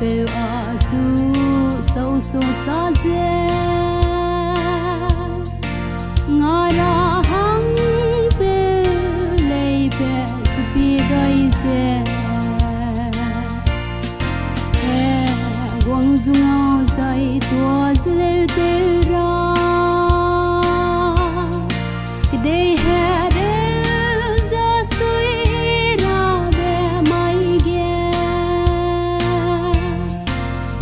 bêu a chu sâu so sa dê ngã ra hăng bêu lấy bè su pi gai dê he quang dung ao dây tua lêu tê ra cái đây he ra suy ra bè mai ghé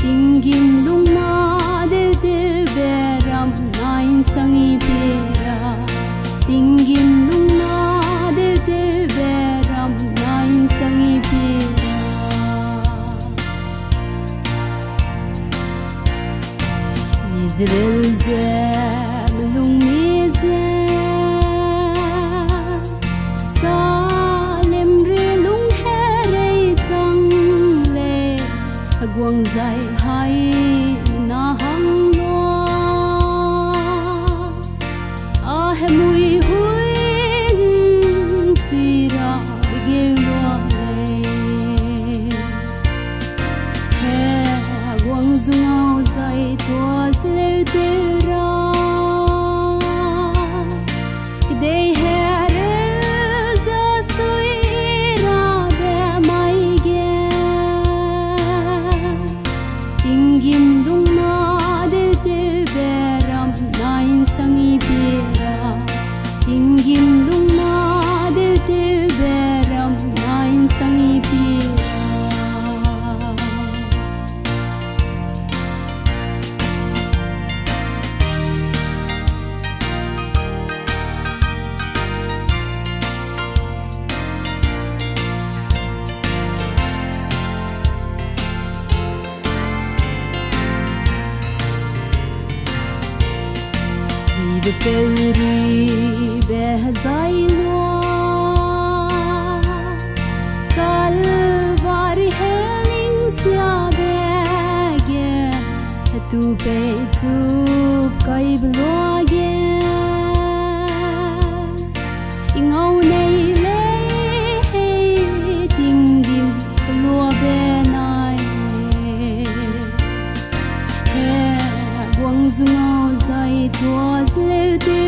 kinh kinh lung na đều tê bè ram nain sangi pera kinh kinh lung na đều tê bè ram nain sangi pera Israel zem lung mi zem Salem re lung he rei chang le Guang zai hai na hang lo A he mui hui chi ra ge lo le He guang zung ao zai tua lêu tê ra cái đây he ra suy ra bè mai ghé kinh kinh lung na đều tê bè ram nain sangi pera kinh kinh lung na đều tê bè ram nain sangi pera Be peuri be zai lo kalvari heling sia be ge tu be chu kai blo ge ingau nei le ting dim lo be nai he guang zung ao zai tua lêu tê